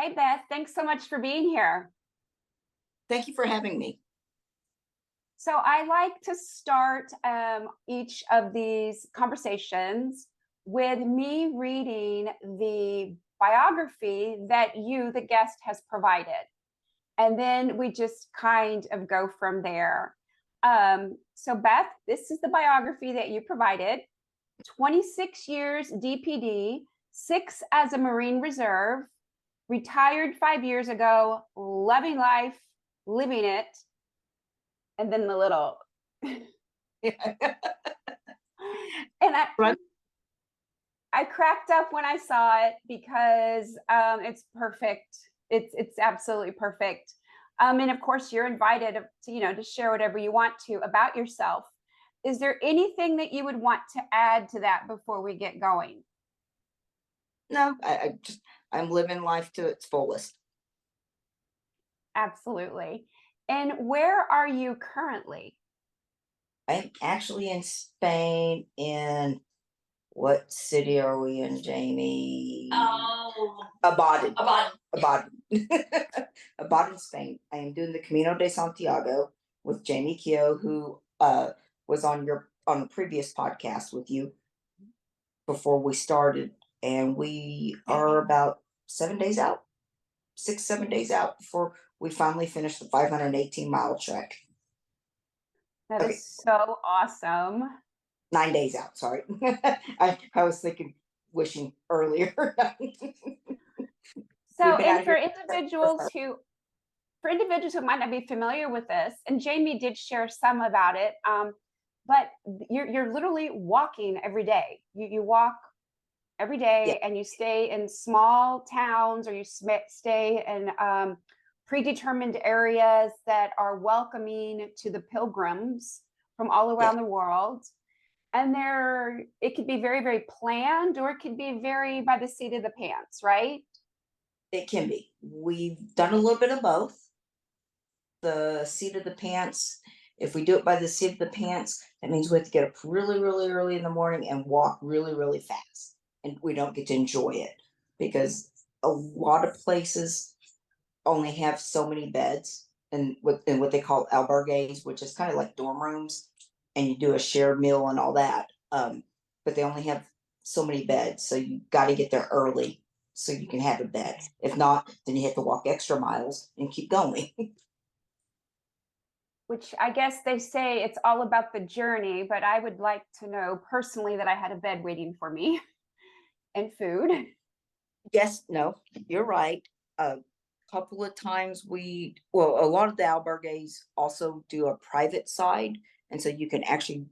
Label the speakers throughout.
Speaker 1: Hey, Beth, thanks so much for being here.
Speaker 2: Thank you for having me.
Speaker 1: So, I like to start each of these conversations with me reading the biography that you, the guest, has provided. And then we just kind of go from there. So, Beth, this is the biography that you provided: 26 years DPD, six as a Marine Reserve, retired 5 years ago, loving life, living it, and then the little. And
Speaker 2: Right.
Speaker 1: I cracked up when I saw it because it's perfect. It's absolutely perfect. And of course, you're invited to share whatever you want to about yourself. Is there anything that you would want to add to that before we get going?
Speaker 2: No, I'm living life to its fullest.
Speaker 1: Absolutely. And where are you currently?
Speaker 2: I'm actually in Spain. In what city are we in, Jamie?
Speaker 3: Oh,
Speaker 2: Abaden.
Speaker 3: about
Speaker 2: Abaden. Abaden, Spain. I am doing the Camino de Santiago with Jamie Keogh, who was on a previous podcast with you before we started, and we are about 7 days out, 6, 7 days out before we finally finish the 518-mile trek.
Speaker 1: That
Speaker 2: Okay,
Speaker 1: is so awesome.
Speaker 2: 9 days out. Sorry, I was thinking, wishing earlier. We've
Speaker 1: So,
Speaker 2: been out
Speaker 1: and
Speaker 2: of here
Speaker 1: for individuals who might not be familiar with this, and Jamie did share some about it, but you're literally walking every day. You walk every
Speaker 2: yeah,
Speaker 1: day, and you stay in small towns, or you stay in predetermined areas that are welcoming to the pilgrims from all
Speaker 2: yeah.
Speaker 1: around the world. And it could be very, very planned, or it could be very by the seat of the pants, right?
Speaker 2: It can be. We've done a little bit of both. The seat of the pants. If we do it by the seat of the pants, that means we have to get up really, really early in the morning and walk really, really fast, and we don't get to enjoy it because a lot of places only have so many beds, and what they call albergues, which is kind of like dorm rooms, and you do a shared meal and all that. But they only have so many beds, so you got to get there early so you can have a bed. If not, then you have to walk extra miles and keep going.
Speaker 1: Which I guess they say it's all about the journey, but I would like to know personally that I had a bed waiting for me and food.
Speaker 2: Yes, no, you're right. A couple of times a lot of the albergues also do a private side, and so you can actually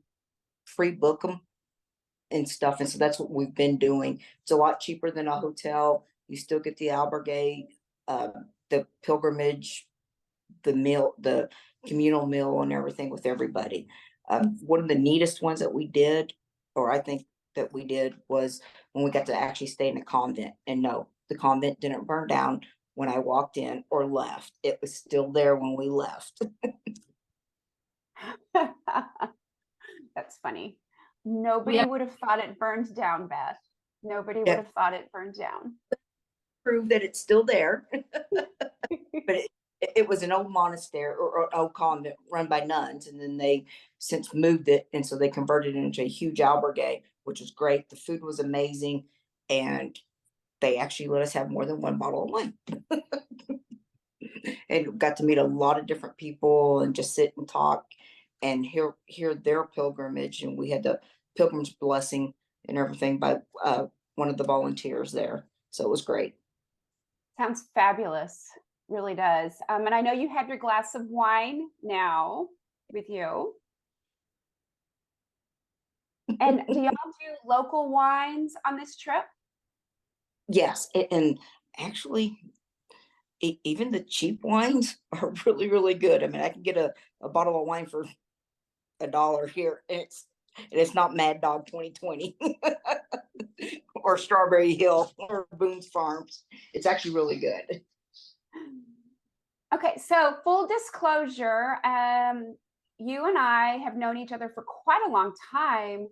Speaker 2: pre book them and stuff. And so that's what we've been doing. It's a lot cheaper than a hotel. You still get the albergue, the pilgrimage, the meal, the communal meal, and everything with everybody. One of the neatest ones that we did, or I think that we did, was when we got to actually stay in a convent. And no, the convent didn't burn down when I walked in or left. It was still there when we left.
Speaker 1: That's funny. Nobody
Speaker 2: Yeah,
Speaker 1: would have thought it burned down, Beth. Nobody would
Speaker 2: yeah,
Speaker 1: have thought it burned down.
Speaker 2: prove that it's still there. But it was an old monastery, or an old convent run by nuns, and then they since moved it, and so they converted it into a huge albergue, which was great. The food was amazing, and they actually let us have more than one bottle of wine, and got to meet a lot of different people and just sit and talk and hear their pilgrimage. And we had the pilgrim's blessing and everything by one of the volunteers there, so it was great.
Speaker 1: Sounds fabulous. Really does. And I know you have your glass of wine now with you. And do y'all do local wines on this trip?
Speaker 2: Yes, and actually, even the cheap wines are really, really good. I mean, I can get a bottle of wine for $1 here, and it's not Mad Dog 2020 or Strawberry Hill or Boone's Farms. It's actually really good.
Speaker 1: Okay, so full disclosure, you and I have known each other for quite a long time.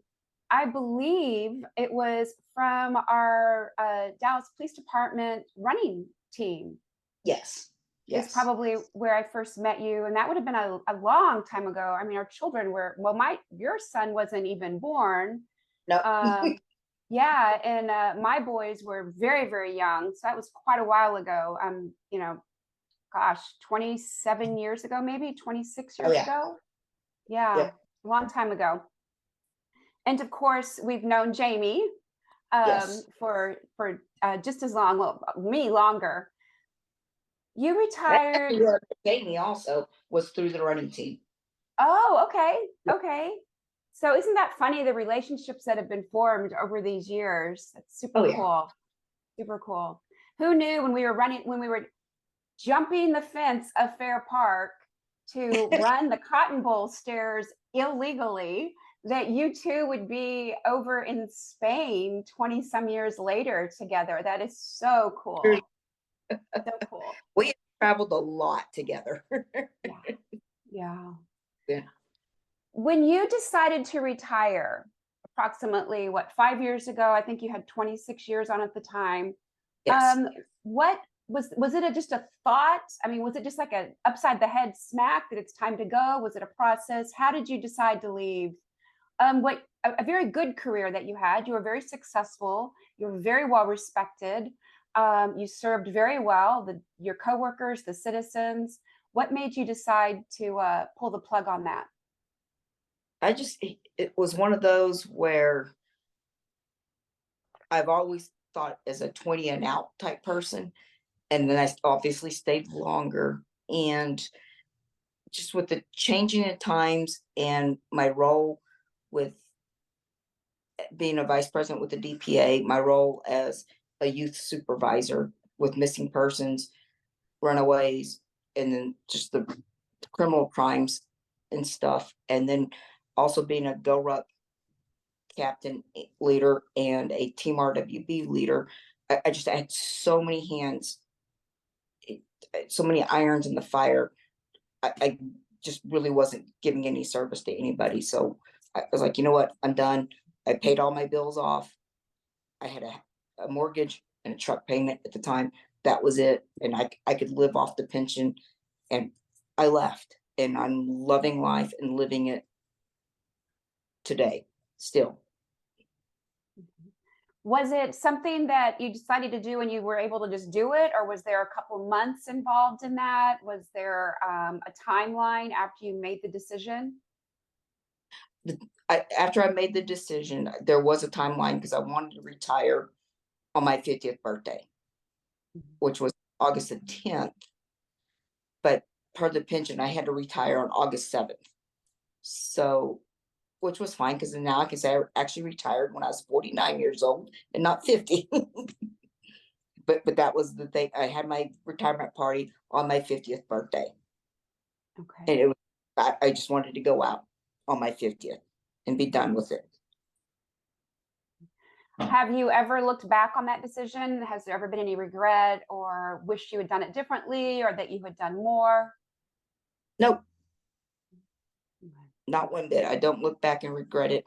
Speaker 1: I believe it was from our Dallas Police Department running team.
Speaker 2: Yes,
Speaker 1: Is
Speaker 2: yes.
Speaker 1: probably where I first met you. And that would have been a long time ago. I mean, our children were, well, your son wasn't even born.
Speaker 2: No,
Speaker 1: Yeah. And my boys were very, very young. So that was quite a while ago. You know, gosh, 27 years ago, maybe 26
Speaker 2: oh
Speaker 1: years
Speaker 2: yeah,
Speaker 1: ago. Yeah.
Speaker 2: yep,
Speaker 1: A long time ago. And of course, we've known Jamie
Speaker 2: yes.
Speaker 1: for just as long, well, me longer. You
Speaker 2: And
Speaker 1: retired.
Speaker 2: actually, where Jamie also was through the running team.
Speaker 1: Oh, okay.
Speaker 2: Yeah.
Speaker 1: Okay. So isn't that funny, the relationships that have been formed over these years? That's super
Speaker 2: Oh yeah.
Speaker 1: cool. Super cool. Who knew when we were jumping the fence of Fair Park to run the Cotton Bowl stairs illegally, that you two would be over in Spain 20 some years later together? That is so cool. So cool.
Speaker 2: We traveled a lot together.
Speaker 1: Yeah. Yeah.
Speaker 2: Yeah.
Speaker 1: When you decided to retire, approximately what, 5 years ago, I think you had 26 years on at the time.
Speaker 2: Yes.
Speaker 1: What was it just a thought? I mean, was it just like a upside the head smack that it's time to go? Was it a process? How did you decide to leave? What a very good career that you had. You were very successful. You were very well respected. You served very well your coworkers, the citizens. What made you decide to pull the plug on that?
Speaker 2: It was one of those where I've always thought as a 20 and out type person. And then I obviously stayed longer. And just with the changing of times and my role with being a vice president with the DPA, my role as a youth supervisor with missing persons, runaways, and then just the criminal crimes and stuff. And then also being a Go Ruck captain leader and a Team RWB leader. I just had so many hands, so many irons in the fire. I just really wasn't giving any service to anybody. So I was like, you know what? I'm done. I paid all my bills off. I had a mortgage and a truck payment at the time. That was it. And I could live off the pension. And I left. And I'm loving life and living it today still.
Speaker 1: Was it something that you decided to do and you were able to just do it, or was there a couple months involved in that? Was there a timeline after you made the decision?
Speaker 2: After I made the decision, there was a timeline because I wanted to retire on my 50th birthday, which was August the 10th. But per the pension, I had to retire on August 7th. So, which was fine because now I can say I actually retired when I was 49 years old and not 50. But that was the thing. I had my retirement party on my 50th birthday.
Speaker 1: Okay.
Speaker 2: And it was, I just wanted to go out on my 50th and be done with it.
Speaker 1: Have you ever looked back on that decision? Has there ever been any regret or wish you had done it differently or that you had done more?
Speaker 2: Nope,
Speaker 1: Okay.
Speaker 2: not one bit. I don't look back and regret it.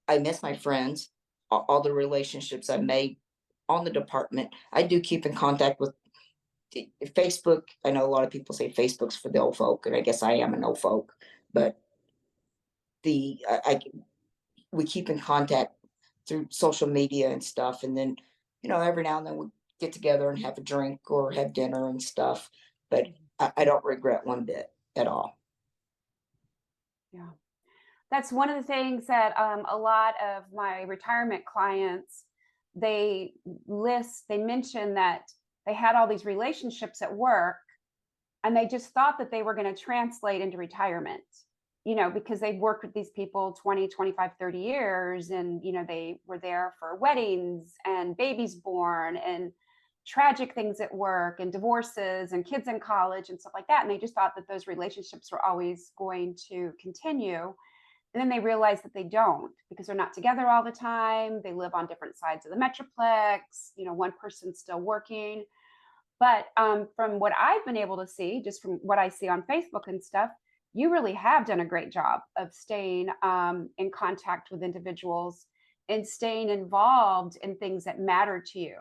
Speaker 2: I miss my friends, all the relationships I made on the department. I do keep in contact with Facebook. I know a lot of people say Facebook's for the old folk, and I guess I am an old folk, but we keep in contact through social media and stuff. And then, every now and then we get together and have a drink or have dinner and stuff. But I don't regret one bit at all.
Speaker 1: Yeah. That's one of the things that a lot of my retirement clients, they mention that they had all these relationships at work and they just thought that they were going to translate into retirement, because they've worked with these people 20, 25, 30 years. And, they were there for weddings and babies born and tragic things at work and divorces and kids in college and stuff like that. And they just thought that those relationships were always going to continue. And then they realize that they don't, because they're not together all the time. They live on different sides of the Metroplex. One person's still working. But from what I've been able to see, just from what I see on Facebook and stuff, you really have done a great job of staying in contact with individuals and staying involved in things that matter to you.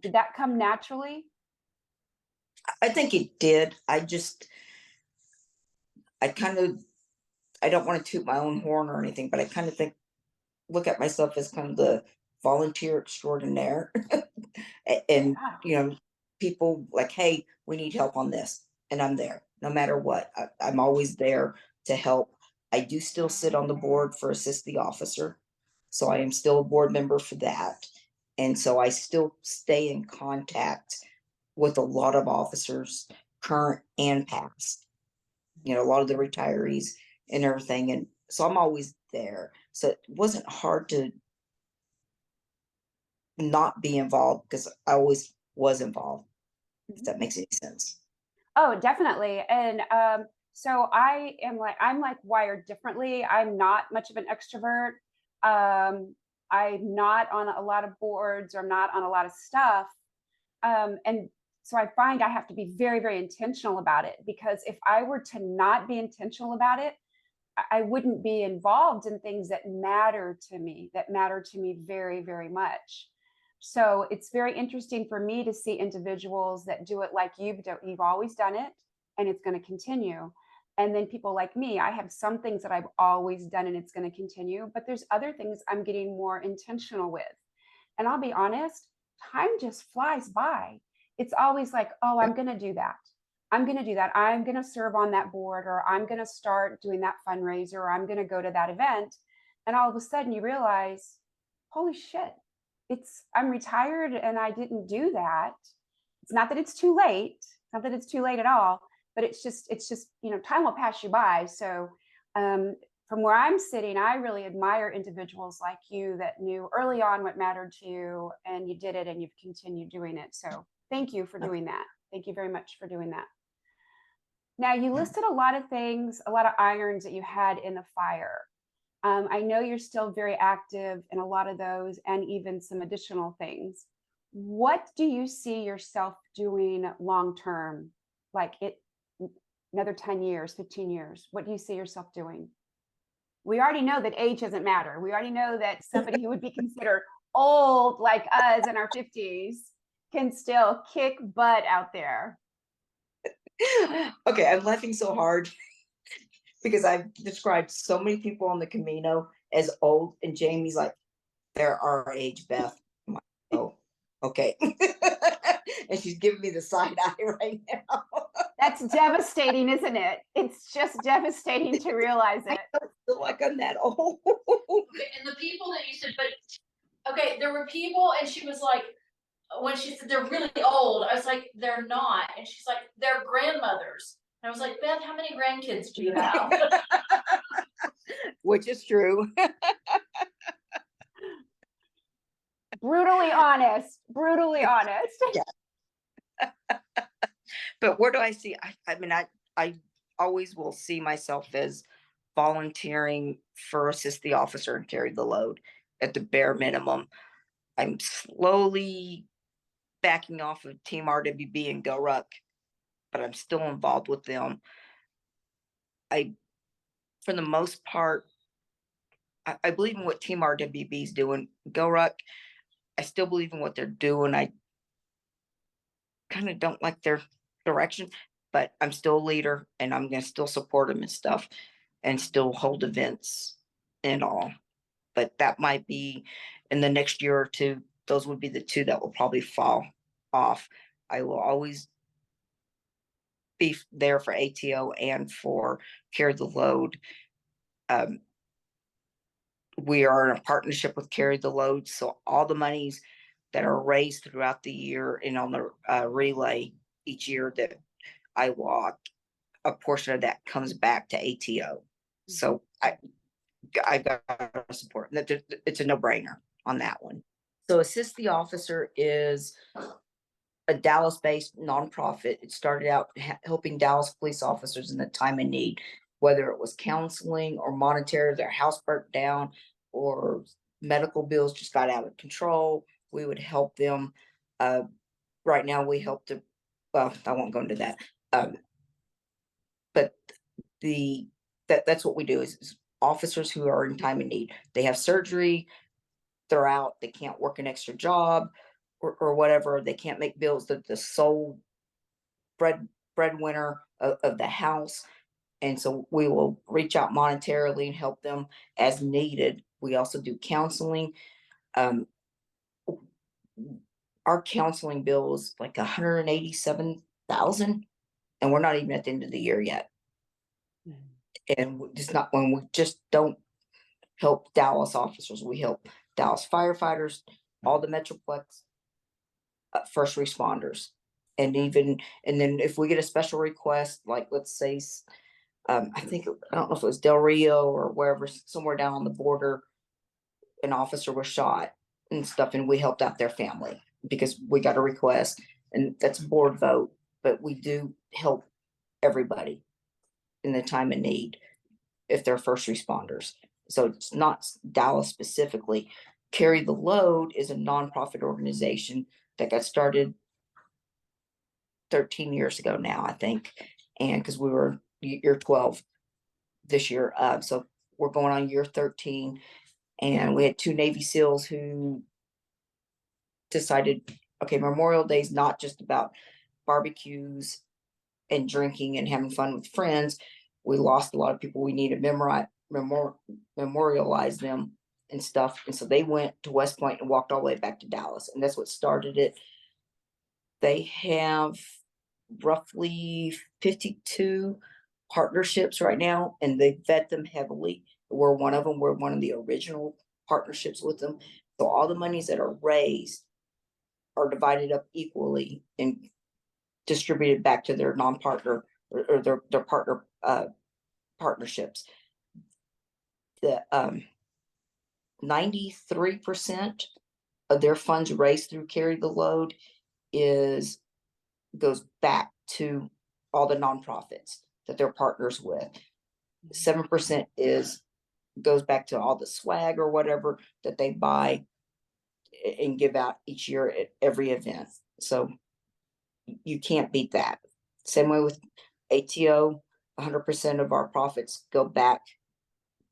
Speaker 1: Did that come naturally?
Speaker 2: I think it did. I don't want to toot my own horn or anything, but I kind of look at myself as kind of the volunteer extraordinaire. And,
Speaker 1: Yeah.
Speaker 2: people like, hey, we need help on this. And I'm there no matter what. I'm always there to help. I do still sit on the board for Assist the Officer. So I am still a board member for that. And so I still stay in contact with a lot of officers, current and past, a lot of the retirees and everything. And so I'm always there. So it wasn't hard to not be involved because I always was involved, if that makes any sense.
Speaker 1: Oh, definitely. And so I'm like wired differently. I'm not much of an extrovert. I'm not on a lot of boards, or I'm not on a lot of stuff. And so I find I have to be very, very intentional about it, because if I were to not be intentional about it, I wouldn't be involved in things that matter to me, very, very much. So it's very interesting for me to see individuals that do it like you've always done it, and it's going to continue. And then people like me, I have some things that I've always done and it's going to continue, but there's other things I'm getting more intentional with. And I'll be honest, time just flies by. It's always like, oh, I'm going to do that. I'm going to do that. I'm going to serve on that board, or I'm going to start doing that fundraiser, or I'm going to go to that event. And all of a sudden you realize, holy shit, I'm retired and I didn't do that. It's not that it's too late. It's not that it's too late at all, but it's just, time will pass you by. So, from where I'm sitting, I really admire individuals like you that knew early on what mattered to you, and you did it, and you've continued doing it. So thank you for doing that. Thank you very much for doing that. Now, you listed a lot of things, a lot of irons that you had in the fire. I know you're still very active in a lot of those, and even some additional things. What do you see yourself doing long term? Like another 10 years, 15 years? What do you see yourself doing? We already know that age doesn't matter. We already know that somebody who would be considered old, like us in our 50s, can still kick butt out there.
Speaker 2: Okay, I'm laughing so hard because I've described so many people on the Camino as old, and Jamie's like, they're our age, Beth. I'm like, oh, okay. And she's giving me the side eye right now.
Speaker 1: That's devastating, isn't it? It's just devastating to realize it.
Speaker 2: I don't feel like I'm that old.
Speaker 3: And the people that you said, but okay, there were people, and she was like, when she said they're really old, I was like, they're not. And she's like, they're grandmothers. And I was like, Beth, how many grandkids do you have?
Speaker 2: Which is true.
Speaker 1: Brutally honest, brutally honest.
Speaker 2: Yeah. But where do I see? I mean, I always will see myself as volunteering for Assist the Officer and Carry the Load at the bare minimum. I'm slowly backing off of Team RWB and Go Ruck, but I'm still involved with them. For the most part, I believe in what Team RWB is doing. Go Ruck, I still believe in what they're doing. I kind of don't like their direction, but I'm still a leader, and I'm going to still support them and stuff, and still hold events and all. But that might be in the next year or two. Those would be the two that will probably fall off. I will always be there for ATO and for Carry the Load. We are in a partnership with Carry the Load, so all the monies that are raised throughout the year and on the relay each year that I walk, a portion of that comes back to ATO. So I got to support. It's a no-brainer on that one. So Assist the Officer is a Dallas-based nonprofit. It started out helping Dallas police officers in the time of need, whether it was counseling or monetary, their house burnt down, or medical bills just got out of control. We would help them. Right now we help to, well, I won't go into that. But that's what we do is officers who are in time of need. They have surgery, they're out, they can't work an extra job or whatever, they can't make bills, the sole breadwinner of the house. And so we will reach out monetarily and help them as needed. We also do counseling. Um, our counseling bill is like 187,000, and we're not even at the end of the year yet. And it's not when we just don't help Dallas officers, we help Dallas firefighters, all the Metroplex first responders. And then if we get a special request, like let's say, I don't know if it was Del Rio or wherever, somewhere down on the border, an officer was shot and stuff, and we helped out their family because we got a request, and that's a board vote, but we do help everybody in the time of need if they're first responders. So it's not Dallas specifically. Carry the Load is a nonprofit organization that got started 13 years ago now, I think. And because we were year 12 this year. So we're going on year 13. And we had 2 Navy SEALs who decided, okay, Memorial Day is not just about barbecues and drinking and having fun with friends. We lost a lot of people. We need to memorialize them and stuff. And so they went to West Point and walked all the way back to Dallas. And that's what started it. They have roughly 52 partnerships right now, and they vet them heavily. We're one of them. We're one of the original partnerships with them. So all the monies that are raised are divided up equally and distributed back to their non-partner or their partner partnerships. The 93% of their funds raised through Carry the Load goes back to all the nonprofits that they're partners with. 7% goes back to all the swag or whatever that they buy and give out each year at every event. So you can't beat that. Same way with ATO, 100% of our profits go back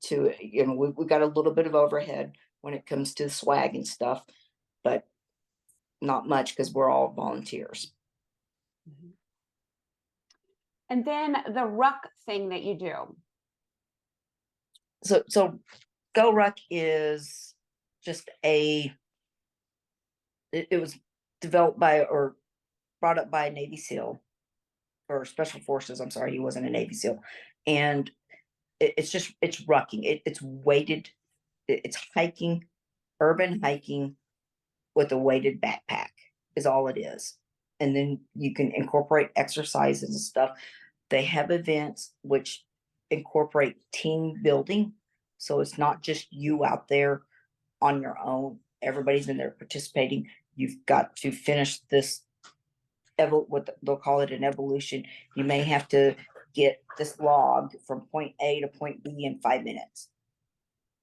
Speaker 2: to, we got a little bit of overhead when it comes to swag and stuff, but not much because we're all volunteers.
Speaker 1: And then the ruck thing that you do.
Speaker 2: So Go Ruck is just it was developed by or brought up by a Navy SEAL or Special Forces. I'm sorry, he wasn't a Navy SEAL. And it's rucking. It's weighted, it's hiking, urban hiking with a weighted backpack is all it is. And then you can incorporate exercises and stuff. They have events which incorporate team building. So it's not just you out there on your own. Everybody's in there participating. You've got to finish this, what they'll call it an evolution. You may have to get this log from point A to point B in 5 minutes.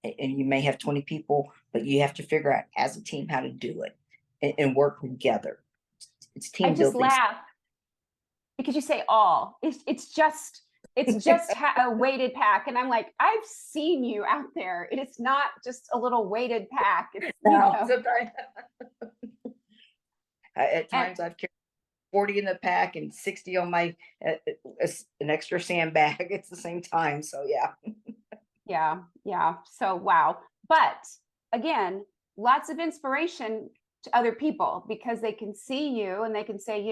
Speaker 2: And you may have 20 people, but you have to figure out as a team how to do it and work together. It's team building. I just
Speaker 1: laugh because you say all. It's just a weighted pack, and I'm like, I've seen you out there. It is not just a little weighted pack. It's,
Speaker 2: at times I've carried 40 in the pack and 60 on my an extra sandbag at the same time. So
Speaker 1: yeah. So wow. But again, lots of inspiration to other people because they can see you and they can say,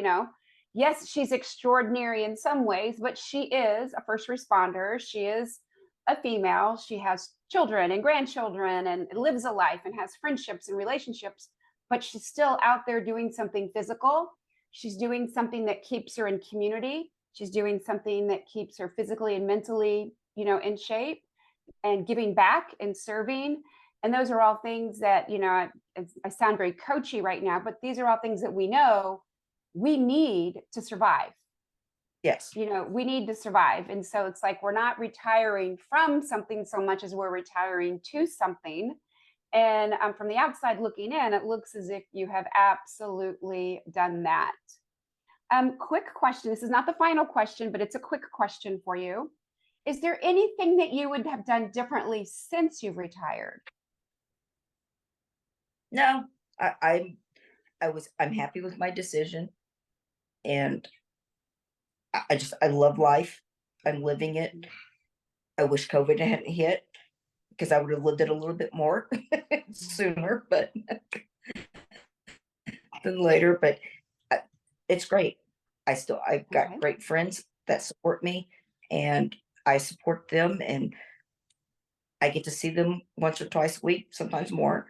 Speaker 1: yes, she's extraordinary in some ways, but she is a first responder. She is a female. She has children and grandchildren and lives a life and has friendships and relationships, but she's still out there doing something physical. She's doing something that keeps her in community. She's doing something that keeps her physically and mentally, in shape and giving back and serving. And those are all things that, I sound very coachy right now, but these are all things that we know we need to survive.
Speaker 2: Yes.
Speaker 1: We need to survive. And so it's like, we're not retiring from something so much as we're retiring to something. And from the outside looking in, it looks as if you have absolutely done that. Quick question. This is not the final question, but it's a quick question for you. Is there anything that you would have done differently since you've retired?
Speaker 2: No, I'm happy with my decision, and I love life. I'm living it. I wish COVID hadn't hit, because I would have lived it a little bit more sooner, but than later. But it's great. I've got
Speaker 1: Okay.
Speaker 2: great friends that support me, and I support them, and I get to see them once or twice a week, sometimes more,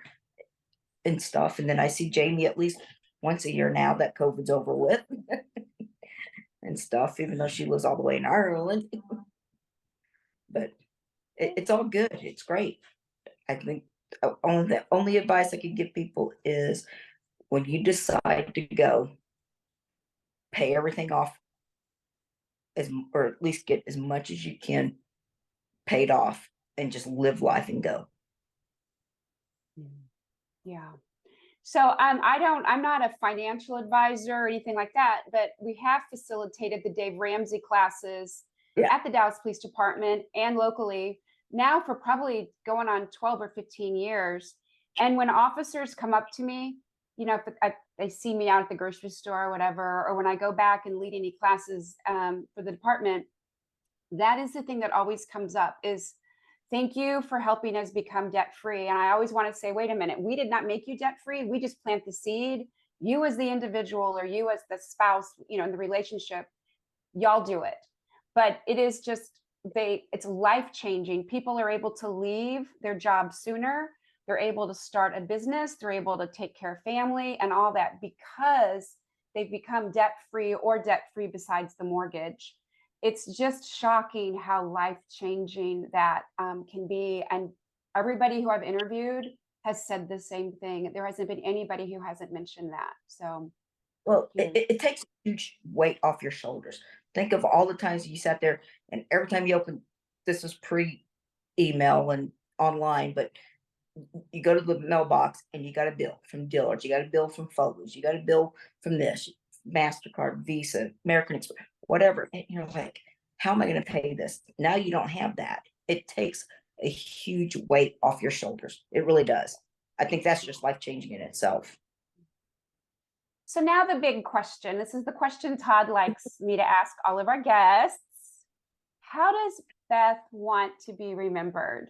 Speaker 2: and stuff. And then I see Jamie at least once a year now that COVID's over with and stuff, even though she lives all the way in Ireland. But it's all good. It's great. I think the only advice I could give people is, when you decide to go, pay everything off, or at least get as much as you can paid off, and just live life and go.
Speaker 1: Yeah. So I'm not a financial advisor or anything like that, but we have facilitated the Dave Ramsey classes
Speaker 2: Yeah.
Speaker 1: at the Dallas Police Department and locally now for probably going on 12 or 15 years. And when officers come up to me, if they see me out at the grocery store or whatever, or when I go back and lead any classes for the department, that is the thing that always comes up is, thank you for helping us become debt free. And I always want to say, wait a minute, we did not make you debt free. We just plant the seed. You as the individual, or you as the spouse, in the relationship, y'all do it. But it is just, it's life changing. People are able to leave their job sooner. They're able to start a business. They're able to take care of family and all that because they've become debt free, or debt free besides the mortgage. It's just shocking how life changing that can be. And everybody who I've interviewed has said the same thing. There hasn't been anybody who hasn't mentioned that. So,
Speaker 2: Well, it takes a huge weight off your shoulders. Think of all the times you sat there, and every time you open, this was pre-email and online, but you go to the mailbox and you got a bill from Dillard's, you got a bill from Fogus, you got a bill from this, MasterCard, Visa, American Express, whatever. And you're like, how am I going to pay this? Now you don't have that. It takes a huge weight off your shoulders. It really does. I think that's just life changing in itself.
Speaker 1: so now the big question. This is the question Todd likes me to ask all of our guests. How does Beth want to be remembered?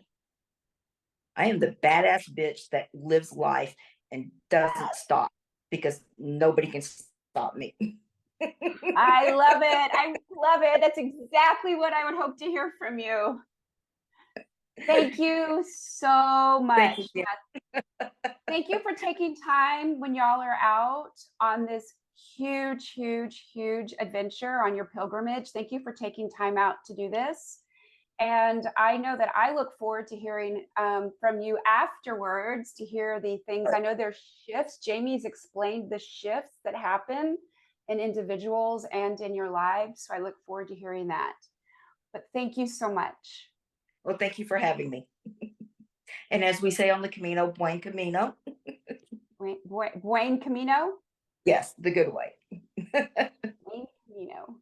Speaker 2: I am the badass bitch that lives life and doesn't stop, because nobody can stop me.
Speaker 1: I love it. I love it. That's exactly what I would hope to hear from you. Thank you so much.
Speaker 2: Thank you.
Speaker 1: Thank you for taking time when y'all are out on this huge, huge, huge adventure on your pilgrimage. Thank you for taking time out to do this. And I know that I look forward to hearing from you afterwards, to hear the things. I know there's shifts. Jamie's explained the shifts that happen in individuals and in your lives. So I look forward to hearing that. But thank you so much.
Speaker 2: Well, thank you for having me. And as we say on the Camino, buen Camino.
Speaker 1: Buen Camino?
Speaker 2: Yes, the good way.
Speaker 1: Buen Camino.